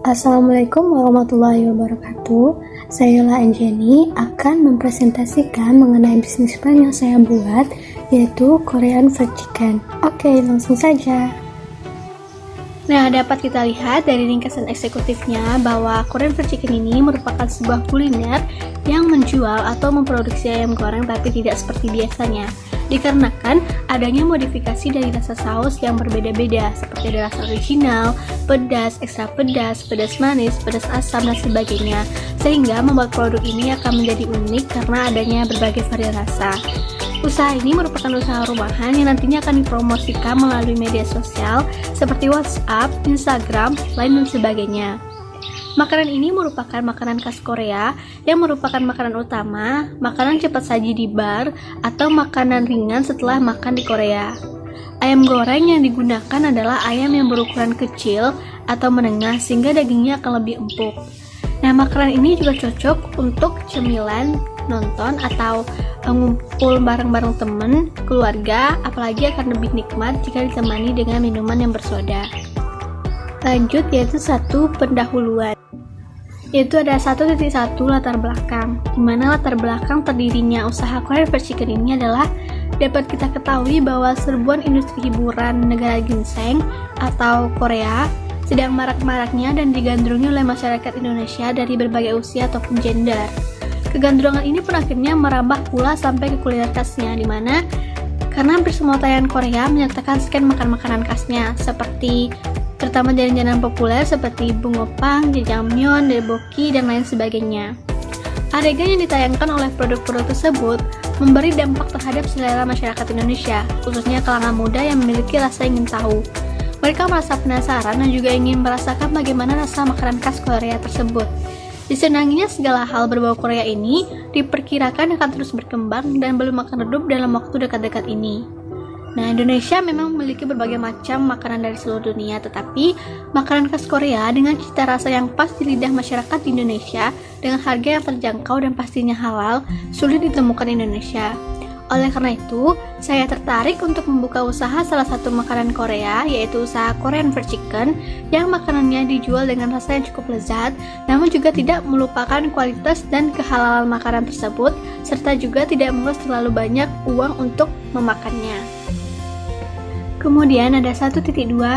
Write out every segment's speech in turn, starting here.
Assalamualaikum warahmatullahi wabarakatuh. Saya La Anjani akan mempresentasikan mengenai bisnis plan yang saya buat, yaitu Korean Fried Chicken. Oke, langsung saja. Nah, dapat kita lihat dari ringkasan eksekutifnya bahwa Korean Fried Chicken ini merupakan sebuah kuliner yang menjual atau memproduksi ayam goreng tapi tidak seperti biasanya. Dikarenakan adanya modifikasi dari rasa saus yang berbeda-beda, seperti ada rasa original, pedas, ekstra pedas, pedas manis, pedas asam, dan sebagainya, sehingga membuat produk ini akan menjadi unik karena adanya berbagai varian rasa. Usaha ini merupakan usaha rumahan yang nantinya akan dipromosikan melalui media sosial seperti WhatsApp, Instagram, Line, dan sebagainya. Makanan ini merupakan makanan khas Korea yang merupakan makanan utama, makanan cepat saji di bar, atau makanan ringan setelah makan di Korea. Ayam goreng yang digunakan adalah ayam yang berukuran kecil atau menengah sehingga dagingnya akan lebih empuk. Nah, makanan ini juga cocok untuk cemilan, nonton, atau ngumpul bareng-bareng teman, keluarga, apalagi akan lebih nikmat jika ditemani dengan minuman yang bersoda. Lanjut, yaitu satu pendahuluan. Yaitu ada 1.1 latar belakang, di mana latar belakang terdirinya usaha Korean Fried Chicken ini adalah dapat kita ketahui bahwa serbuan industri hiburan negara ginseng atau Korea sedang marak-maraknya dan digandrungi oleh masyarakat Indonesia dari berbagai usia ataupun gender. Kegandrungan ini pun akhirnya merambah pula sampai ke kuliner khasnya, di mana karena hampir semua tayangan Korea menyertakan scan makan-makanan khasnya seperti terutama jajanan populer seperti bungopang, jjajangmyeon, daeboki, dan lain sebagainya. Adegan yang ditayangkan oleh produk-produk tersebut memberi dampak terhadap selera masyarakat Indonesia, khususnya kalangan muda yang memiliki rasa ingin tahu. Mereka merasa penasaran dan juga ingin merasakan bagaimana rasa makanan khas Korea tersebut. Disenanginya segala hal berbau Korea ini diperkirakan akan terus berkembang dan belum akan redup dalam waktu dekat-dekat ini. Nah, Indonesia memang memiliki berbagai macam makanan dari seluruh dunia, tetapi makanan khas Korea dengan cita rasa yang pas di lidah masyarakat di Indonesia dengan harga yang terjangkau dan pastinya halal sulit ditemukan di Indonesia. Oleh karena itu, saya tertarik untuk membuka usaha salah satu makanan Korea, yaitu usaha Korean Fried Chicken, yang makanannya dijual dengan rasa yang cukup lezat, namun juga tidak melupakan kualitas dan kehalalan makanan tersebut, serta juga tidak menguras terlalu banyak uang untuk memakannya. Kemudian ada 1.2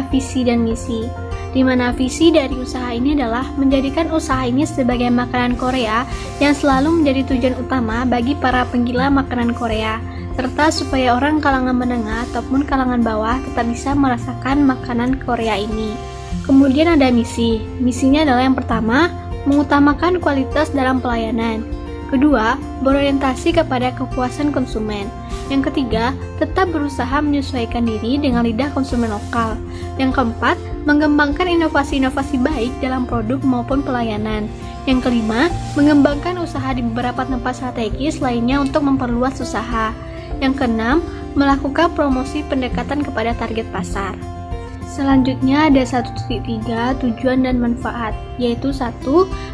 visi dan misi, di mana visi dari usaha ini adalah menjadikan usaha ini sebagai makanan Korea yang selalu menjadi tujuan utama bagi para penggila makanan Korea, serta supaya orang kalangan menengah ataupun kalangan bawah tetap bisa merasakan makanan Korea ini. Kemudian ada misi, misinya adalah yang pertama, mengutamakan kualitas dalam pelayanan. Kedua, berorientasi kepada kepuasan konsumen. Yang ketiga, tetap berusaha menyesuaikan diri dengan lidah konsumen lokal. Yang keempat, mengembangkan inovasi-inovasi baik dalam produk maupun pelayanan. Yang kelima, mengembangkan usaha di beberapa tempat strategis lainnya untuk memperluas usaha. Yang keenam, melakukan promosi pendekatan kepada target pasar. Selanjutnya ada 1.3 tujuan dan manfaat, yaitu 1.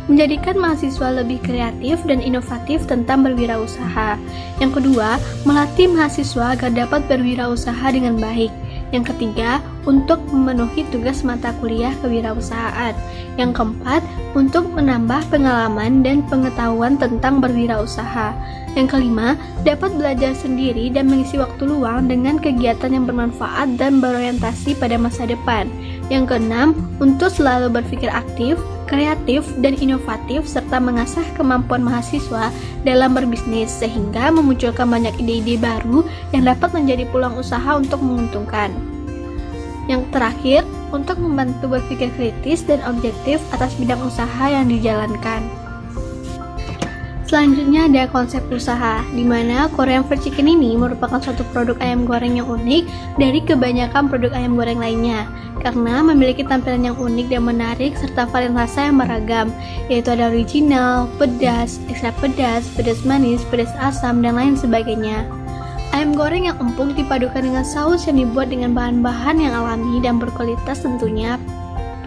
Menjadikan mahasiswa lebih kreatif dan inovatif tentang berwirausaha. Yang kedua, melatih mahasiswa agar dapat berwirausaha dengan baik. Yang ketiga, untuk memenuhi tugas mata kuliah kewirausahaan. Yang keempat, untuk menambah pengalaman dan pengetahuan tentang berwirausaha. Yang kelima, dapat belajar sendiri dan mengisi waktu luang dengan kegiatan yang bermanfaat dan berorientasi pada masa depan. Yang keenam, untuk selalu berpikir aktif, kreatif, dan inovatif serta mengasah kemampuan mahasiswa dalam berbisnis sehingga memunculkan banyak ide-ide baru yang dapat menjadi peluang usaha untuk menguntungkan. Yang terakhir, untuk membantu berpikir kritis dan objektif atas bidang usaha yang dijalankan. Selanjutnya ada konsep usaha, di mana Korean Fried Chicken ini merupakan suatu produk ayam goreng yang unik dari kebanyakan produk ayam goreng lainnya, karena memiliki tampilan yang unik dan menarik serta varian rasa yang beragam, yaitu ada original, pedas, ekstra pedas, pedas manis, pedas asam, dan lain sebagainya. Ayam goreng yang empuk dipadukan dengan saus yang dibuat dengan bahan-bahan yang alami dan berkualitas tentunya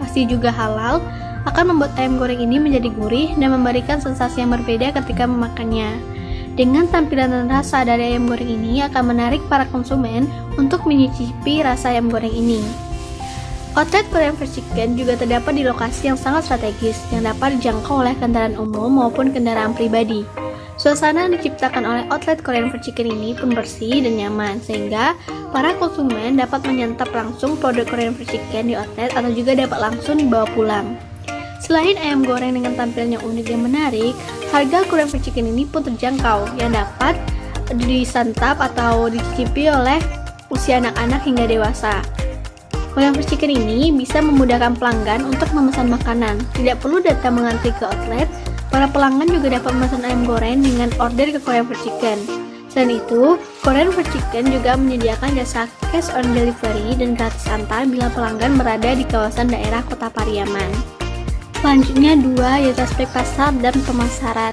pasti juga halal, akan membuat ayam goreng ini menjadi gurih dan memberikan sensasi yang berbeda ketika memakannya. Dengan tampilan dan rasa dari ayam goreng ini akan menarik para konsumen untuk menyicipi rasa ayam goreng ini. Outlet Korean Fried Chicken juga terdapat di lokasi yang sangat strategis yang dapat dijangkau oleh kendaraan umum maupun kendaraan pribadi. Suasana yang diciptakan oleh outlet Korean Fried Chicken ini pun bersih dan nyaman, sehingga para konsumen dapat menyantap langsung produk Korean Fried Chicken di outlet atau juga dapat langsung dibawa pulang. Selain ayam goreng dengan tampilan yang unik dan menarik, harga Korean Fried Chicken ini pun terjangkau yang dapat disantap atau dicicipi oleh usia anak-anak hingga dewasa. Korean Fried Chicken ini bisa memudahkan pelanggan untuk memesan makanan. Tidak perlu datang mengantri ke outlet, para pelanggan juga dapat memesan ayam goreng dengan order ke Korean Fried Chicken. Selain itu, Korean Fried Chicken juga menyediakan jasa cash on delivery dan gratis antar bila pelanggan berada di kawasan daerah Kota Pariaman. Selanjutnya 2 yaitu aspek pasar dan pemasaran.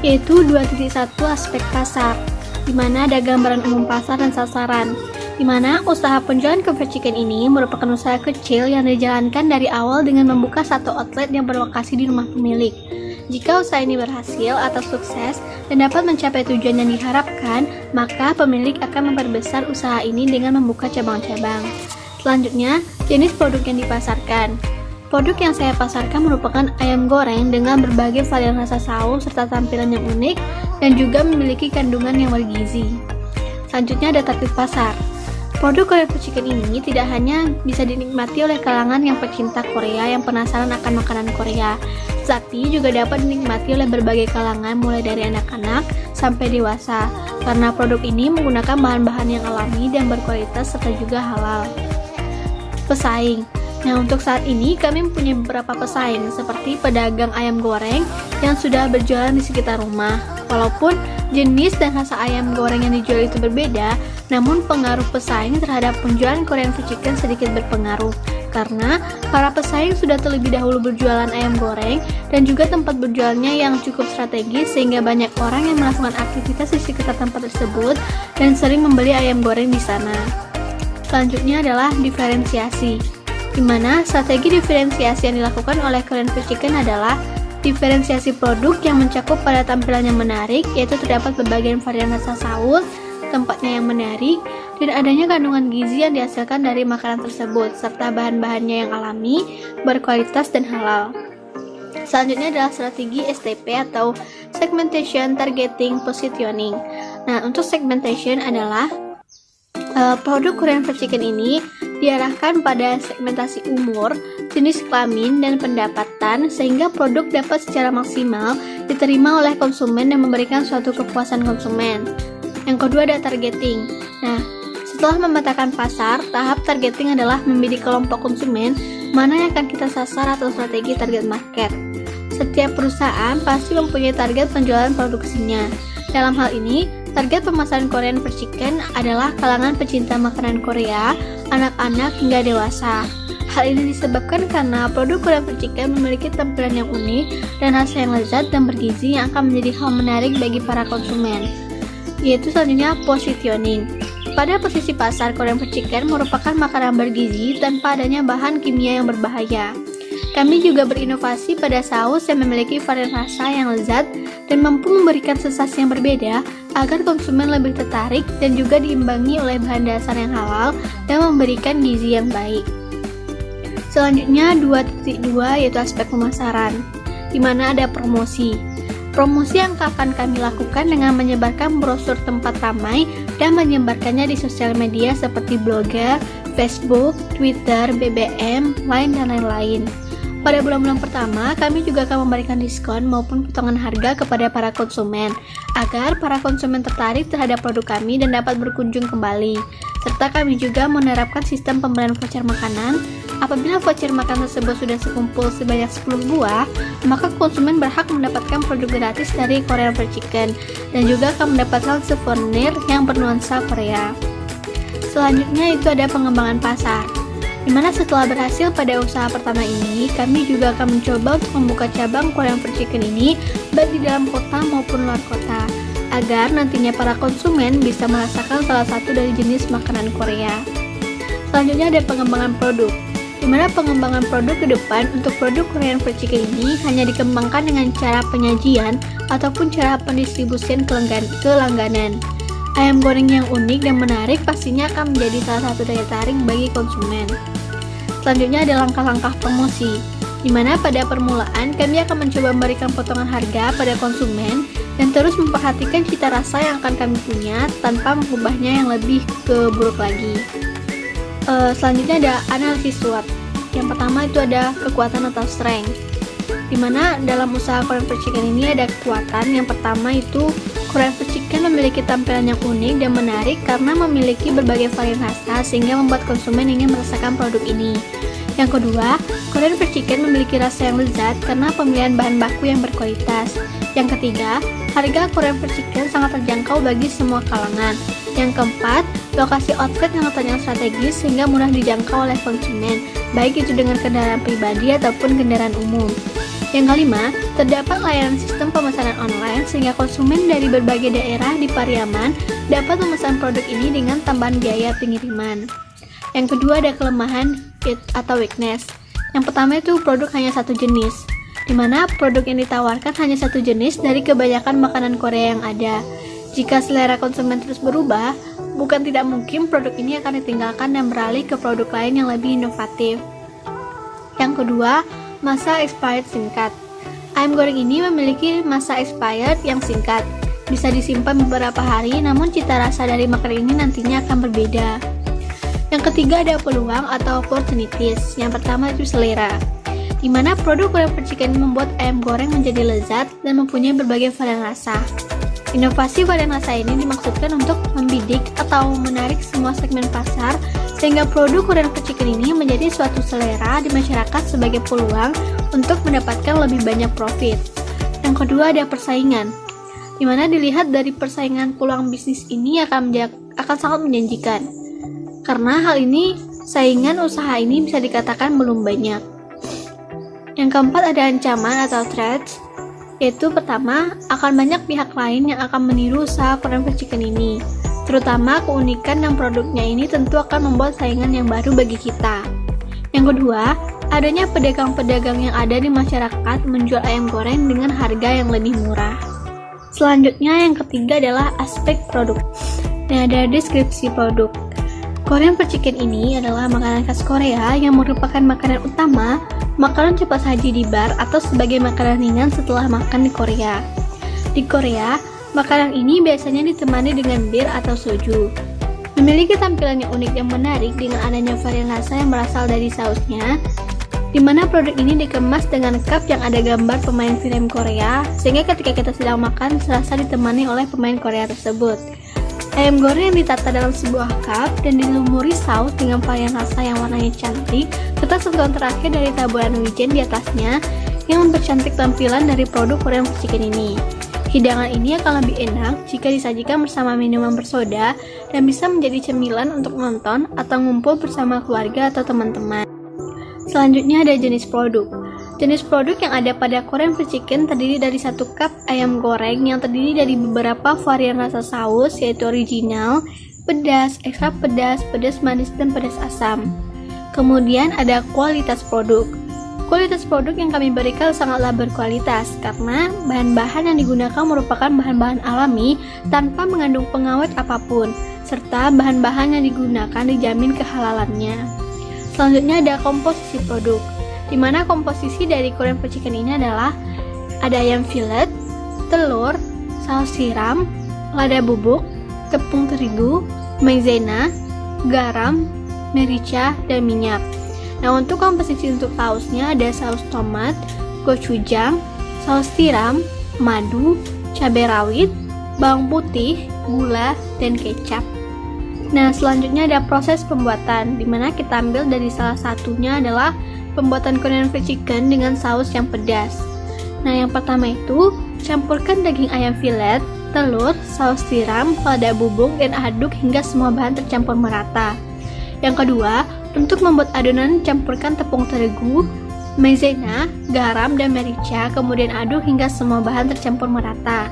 Yaitu 2.1 aspek pasar, di mana ada gambaran umum pasar dan sasaran. Di mana usaha penjualan fried chicken ini merupakan usaha kecil yang dijalankan dari awal dengan membuka satu outlet yang berlokasi di rumah pemilik. Jika usaha ini berhasil atau sukses dan dapat mencapai tujuan yang diharapkan, maka pemilik akan memperbesar usaha ini dengan membuka cabang-cabang. Selanjutnya, jenis produk yang dipasarkan. Produk yang saya pasarkan merupakan ayam goreng dengan berbagai varian rasa saus serta tampilan yang unik dan juga memiliki kandungan yang bergizi. Selanjutnya ada target pasar. Produk Korean Fried Chicken ini tidak hanya bisa dinikmati oleh kalangan yang pecinta Korea yang penasaran akan makanan Korea, tetapi juga dapat dinikmati oleh berbagai kalangan mulai dari anak-anak sampai dewasa, karena produk ini menggunakan bahan-bahan yang alami dan berkualitas serta juga halal. Pesaing. Nah, untuk saat ini kami mempunyai beberapa pesaing seperti pedagang ayam goreng yang sudah berjualan di sekitar rumah. Walaupun jenis dan rasa ayam goreng yang dijual itu berbeda, namun pengaruh pesaing terhadap penjualan Korean Fried Chicken sedikit berpengaruh karena para pesaing sudah terlebih dahulu berjualan ayam goreng dan juga tempat berjualnya yang cukup strategis sehingga banyak orang yang melakukan aktivitas di sekitar tempat tersebut dan sering membeli ayam goreng di sana. Selanjutnya adalah diferensiasi, di mana strategi diferensiasi yang dilakukan oleh Korean Fried Chicken adalah diferensiasi produk yang mencakup pada tampilan yang menarik, yaitu terdapat berbagai varian rasa saus, tempatnya yang menarik, dan adanya kandungan gizi yang dihasilkan dari makanan tersebut, serta bahan-bahannya yang alami, berkualitas, dan halal. Selanjutnya adalah strategi STP atau Segmentation Targeting Positioning. Nah, untuk segmentation adalah produk Korean Fried Chicken ini diarahkan pada segmentasi umur, jenis kelamin, dan pendapatan sehingga produk dapat secara maksimal diterima oleh konsumen dan memberikan suatu kepuasan konsumen. Yang kedua ada targeting. Nah, setelah memetakan pasar, tahap targeting adalah membidik kelompok konsumen mana yang akan kita sasar atau strategi target market. Setiap perusahaan pasti mempunyai target penjualan produksinya. Dalam hal ini, target pemasaran Korean Fried Chicken adalah kalangan pecinta makanan Korea, anak-anak hingga dewasa. Hal ini disebabkan karena produk Korean Fried Chicken memiliki tampilan yang unik dan rasa yang lezat dan bergizi yang akan menjadi hal menarik bagi para konsumen. Yaitu selanjutnya positioning. Pada posisi pasar, Korean Fried Chicken merupakan makanan bergizi tanpa adanya bahan kimia yang berbahaya. Kami juga berinovasi pada saus yang memiliki varian rasa yang lezat dan mampu memberikan sensasi yang berbeda agar konsumen lebih tertarik dan juga diimbangi oleh bahan dasar yang halal dan memberikan gizi yang baik. Selanjutnya 2.2 yaitu aspek pemasaran, di mana ada promosi. Promosi yang akan kami lakukan dengan menyebarkan brosur tempat ramai dan menyebarkannya di sosial media seperti blogger, Facebook, Twitter, BBM, Line, dan lain-lain. Pada bulan-bulan pertama, kami juga akan memberikan diskon maupun potongan harga kepada para konsumen, agar para konsumen tertarik terhadap produk kami dan dapat berkunjung kembali. Serta kami juga menerapkan sistem pemberian voucher makanan. Apabila voucher makanan tersebut sudah sekumpul sebanyak 10 buah, maka konsumen berhak mendapatkan produk gratis dari Korean Fried Chicken dan juga akan mendapatkan souvenir yang bernuansa Korea. Selanjutnya itu ada pengembangan pasar, di mana setelah berhasil pada usaha pertama ini, kami juga akan mencoba untuk membuka cabang Korean Fried Chicken ini baik di dalam kota maupun luar kota, agar nantinya para konsumen bisa merasakan salah satu dari jenis makanan Korea. Selanjutnya ada pengembangan produk, di mana pengembangan produk ke depan untuk produk Korean Fried Chicken ini hanya dikembangkan dengan cara penyajian ataupun cara pendistribusian ke langganan. Ayam goreng yang unik dan menarik pastinya akan menjadi salah satu daya tarik bagi konsumen. Selanjutnya ada langkah-langkah promosi, di mana pada permulaan kami akan mencoba memberikan potongan harga pada konsumen dan terus memperhatikan cita rasa yang akan kami punya tanpa mengubahnya yang lebih buruk lagi. Selanjutnya ada analisis SWOT. Yang pertama itu ada kekuatan atau strength, dimana dalam usaha Korean Fried Chicken ini ada kekuatan. Yang pertama itu Korean Fried Chicken memiliki tampilan yang unik dan menarik karena memiliki berbagai varian rasa sehingga membuat konsumen ingin merasakan produk ini. Yang kedua, Korean Fried Chicken memiliki rasa yang lezat karena pemilihan bahan baku yang berkualitas. Yang ketiga, harga Korean Fried Chicken sangat terjangkau bagi semua kalangan. Yang keempat, lokasi outlet yang letaknya strategis sehingga mudah dijangkau oleh konsumen, baik itu dengan kendaraan pribadi ataupun kendaraan umum. Yang kelima, terdapat layanan sistem pemesanan online sehingga konsumen dari berbagai daerah di Pariaman dapat memesan produk ini dengan tambahan biaya pengiriman. Yang kedua ada kelemahan atau weakness. Yang pertama itu produk hanya satu jenis, di mana produk yang ditawarkan hanya satu jenis dari kebanyakan makanan Korea yang ada. Jika selera konsumen terus berubah, bukan tidak mungkin produk ini akan ditinggalkan dan beralih ke produk lain yang lebih inovatif. Yang kedua, masa expired singkat. Ayam goreng ini memiliki masa expired yang singkat, bisa disimpan beberapa hari, namun cita rasa dari makanan ini nantinya akan berbeda. Yang ketiga ada peluang atau opportunities. Yang pertama itu selera, di mana produk Korean Fried Chicken membuat ayam goreng menjadi lezat dan mempunyai berbagai varian rasa. Inovasi varian rasa ini dimaksudkan untuk membidik atau menarik semua segmen pasar sehingga produk Korean Fried Chicken ini menjadi suatu selera di masyarakat sebagai peluang untuk mendapatkan lebih banyak profit. Yang kedua ada persaingan, di mana dilihat dari persaingan peluang bisnis ini akan sangat menjanjikan. Karena hal ini, saingan usaha ini bisa dikatakan belum banyak. Yang keempat ada ancaman atau threats, yaitu pertama, akan banyak pihak lain yang akan meniru usaha Korean Fried Chicken ini. Terutama keunikan dan produknya ini tentu akan membuat saingan yang baru bagi kita. Yang kedua, adanya pedagang-pedagang yang ada di masyarakat menjual ayam goreng dengan harga yang lebih murah. Selanjutnya yang ketiga adalah aspek produk. Nah, ada deskripsi produk. Korean Fried Chicken ini adalah makanan khas Korea yang merupakan makanan utama, makanan cepat saji di bar atau sebagai makanan ringan setelah makan di Korea. Di Korea, makanan ini biasanya ditemani dengan bir atau soju. Memiliki tampilan yang unik dan menarik dengan adanya varian rasa yang berasal dari sausnya, di mana produk ini dikemas dengan cup yang ada gambar pemain film Korea, sehingga ketika kita sedang makan serasa ditemani oleh pemain Korea tersebut. Ayam goreng yang ditata dalam sebuah cup dan dilumuri saus dengan varian rasa yang warnanya cantik, serta sentuhan terakhir dari taburan wijen di atasnya yang mempercantik tampilan dari produk Korean Fried Chicken ini. Hidangan ini akan lebih enak jika disajikan bersama minuman bersoda dan bisa menjadi cemilan untuk menonton atau ngumpul bersama keluarga atau teman-teman. Selanjutnya ada jenis produk. Jenis produk yang ada pada Korean Fried Chicken terdiri dari satu cup ayam goreng yang terdiri dari beberapa varian rasa saus, yaitu original, pedas, ekstra pedas, pedas manis, dan pedas asam. Kemudian ada kualitas produk. Kualitas produk yang kami berikan sangatlah berkualitas karena bahan-bahan yang digunakan merupakan bahan-bahan alami tanpa mengandung pengawet apapun, serta bahan-bahan yang digunakan dijamin kehalalannya. Selanjutnya ada komposisi produk, di mana komposisi dari Korean Fried Chicken ini adalah ada ayam fillet, telur, saus tiram, lada bubuk, tepung terigu, maizena, garam, merica, dan minyak. Nah, untuk komposisi untuk sausnya ada saus tomat, gochujang, saus tiram, madu, cabai rawit, bawang putih, gula, dan kecap. Nah, selanjutnya ada proses pembuatan, di mana kita ambil dari salah satunya adalah pembuatan Korean Fried Chicken dengan saus yang pedas. Nah, yang pertama itu, campurkan daging ayam fillet, telur, saus tiram, lada bubuk, dan aduk hingga semua bahan tercampur merata. Yang kedua, untuk membuat adonan, campurkan tepung terigu, maizena, garam, dan merica, kemudian aduk hingga semua bahan tercampur merata.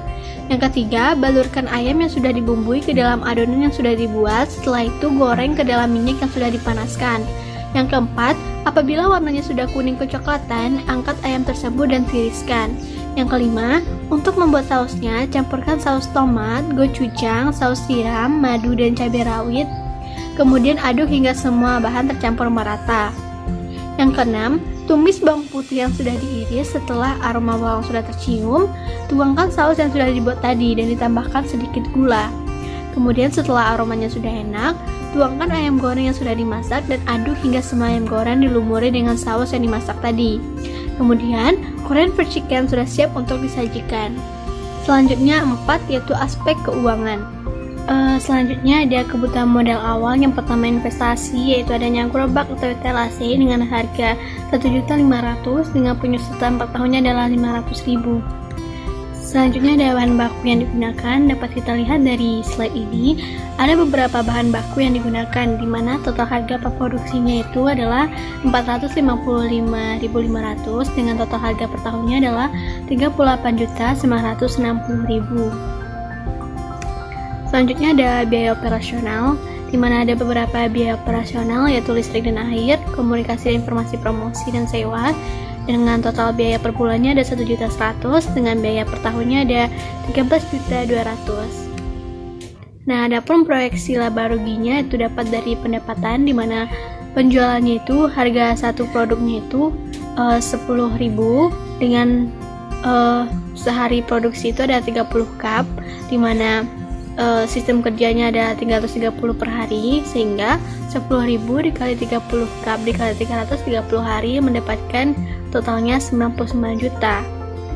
Yang ketiga, balurkan ayam yang sudah dibumbui ke dalam adonan yang sudah dibuat, setelah itu goreng ke dalam minyak yang sudah dipanaskan. Yang keempat, apabila warnanya sudah kuning kecoklatan, angkat ayam tersebut dan tiriskan. Yang kelima, untuk membuat sausnya, campurkan saus tomat, gochujang, saus tiram, madu, dan cabai rawit. Kemudian aduk hingga semua bahan tercampur merata. Yang keenam, tumis bawang putih yang sudah diiris. Setelah aroma bawang sudah tercium, tuangkan saus yang sudah dibuat tadi dan ditambahkan sedikit gula. Kemudian setelah aromanya sudah enak, tuangkan ayam goreng yang sudah dimasak dan aduk hingga semua ayam goreng dilumuri dengan saus yang dimasak tadi. Kemudian, Korean fried chicken sudah siap untuk disajikan. Selanjutnya 4, yaitu aspek keuangan. Selanjutnya ada kebutuhan modal awal. Yang pertama investasi, yaitu adanya gerobak atau etalase dengan harga 1.500.000 dengan penyusutan per tahunnya adalah 500.000. Selanjutnya ada bahan baku yang digunakan. Dapat kita lihat dari slide ini, ada beberapa bahan baku yang digunakan, di mana total harga per produksinya itu adalah 455.500 dengan total harga per tahunnya adalah 38.960.000. Selanjutnya ada biaya operasional, di mana ada beberapa biaya operasional, yaitu listrik dan air, komunikasi dan informasi promosi dan sewa. Dengan total biaya per bulannya ada 1.100.000, dengan biaya per tahunnya ada 13.200.000. Nah, adapun proyeksi laba ruginya itu dapat dari pendapatan, di mana penjualannya itu harga satu produknya itu 10.000 dengan sehari produksi itu ada 30 cup, di mana sistem kerjanya ada 330 per hari, sehingga 10.000 dikali 30 cup dikali 330 hari mendapatkan totalnya 99 juta.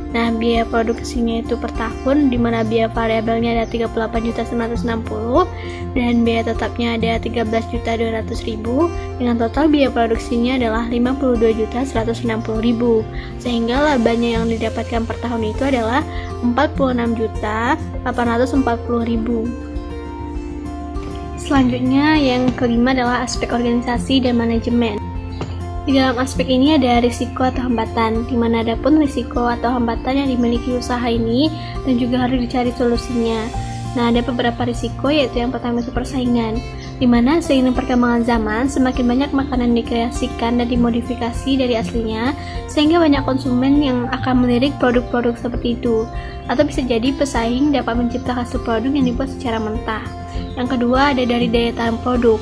Nah, biaya produksinya itu per tahun, di mana biaya variabelnya ada 38.960 dan biaya tetapnya ada 13.200.000 dengan total biaya produksinya adalah 52.160.000, sehingga labanya yang didapatkan per tahun itu adalah 46.840.000. Selanjutnya yang kelima adalah aspek organisasi dan manajemen. Di dalam aspek ini ada risiko atau hambatan, di mana ada pun risiko atau hambatan yang dimiliki usaha ini dan juga harus dicari solusinya. Nah, ada beberapa risiko, yaitu yang pertama itu persaingan, di mana seiring perkembangan zaman semakin banyak makanan dikreasikan dan dimodifikasi dari aslinya, sehingga banyak konsumen yang akan melirik produk-produk seperti itu, atau bisa jadi pesaing dapat menciptakan hasil produk yang dibuat secara mentah. Yang kedua ada dari daya tahan produk.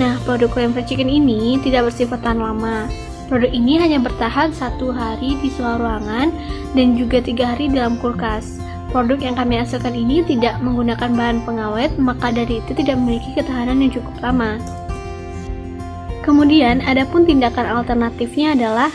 Nah, produk Korean fried chicken ini tidak bersifat tahan lama. Produk ini hanya bertahan 1 hari di suhu ruangan dan juga 3 hari dalam kulkas. Produk yang kami hasilkan ini tidak menggunakan bahan pengawet, maka dari itu tidak memiliki ketahanan yang cukup lama. Kemudian, adapun tindakan alternatifnya adalah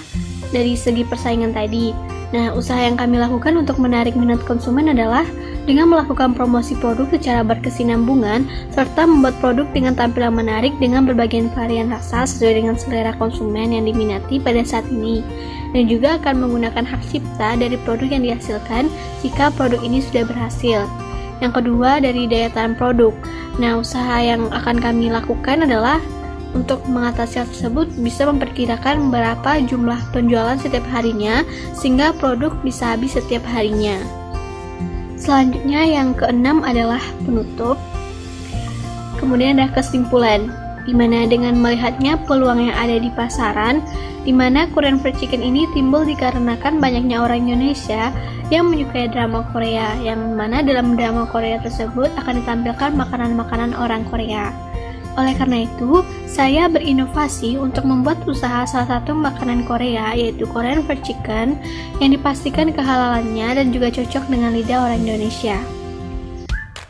dari segi persaingan tadi. Nah, usaha yang kami lakukan untuk menarik minat konsumen adalah dengan melakukan promosi produk secara berkesinambungan, serta membuat produk dengan tampilan menarik dengan berbagai varian rasa sesuai dengan selera konsumen yang diminati pada saat ini, dan juga akan menggunakan hak cipta dari produk yang dihasilkan jika produk ini sudah berhasil. Yang kedua dari daya tahan produk. Nah, usaha yang akan kami lakukan adalah untuk mengatasi hal tersebut bisa memperkirakan berapa jumlah penjualan setiap harinya sehingga produk bisa habis setiap harinya. Selanjutnya yang keenam adalah penutup. Kemudian ada kesimpulan, di mana dengan melihatnya peluang yang ada di pasaran, di mana Korean fried chicken ini timbul dikarenakan banyaknya orang Indonesia yang menyukai drama Korea, yang mana dalam drama Korea tersebut akan ditampilkan makanan-makanan orang Korea. Oleh karena itu, saya berinovasi untuk membuat usaha salah satu makanan Korea, yaitu Korean fried chicken, yang dipastikan kehalalannya dan juga cocok dengan lidah orang Indonesia.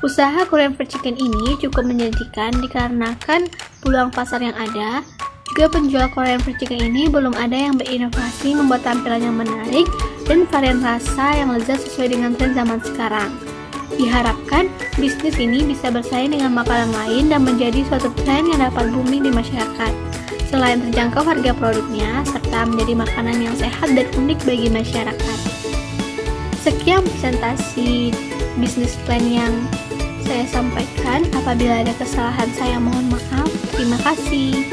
Usaha Korean fried chicken ini cukup menjanjikan dikarenakan peluang pasar yang ada. Juga penjual Korean fried chicken ini belum ada yang berinovasi membuat tampilan yang menarik dan varian rasa yang lezat sesuai dengan tren zaman sekarang. Diharapkan bisnis ini bisa bersaing dengan makanan lain dan menjadi suatu tren yang dapat booming di masyarakat. Selain terjangkau harga produknya, serta menjadi makanan yang sehat dan unik bagi masyarakat. Sekian presentasi bisnis plan yang saya sampaikan. Apabila ada kesalahan, saya mohon maaf. Terima kasih.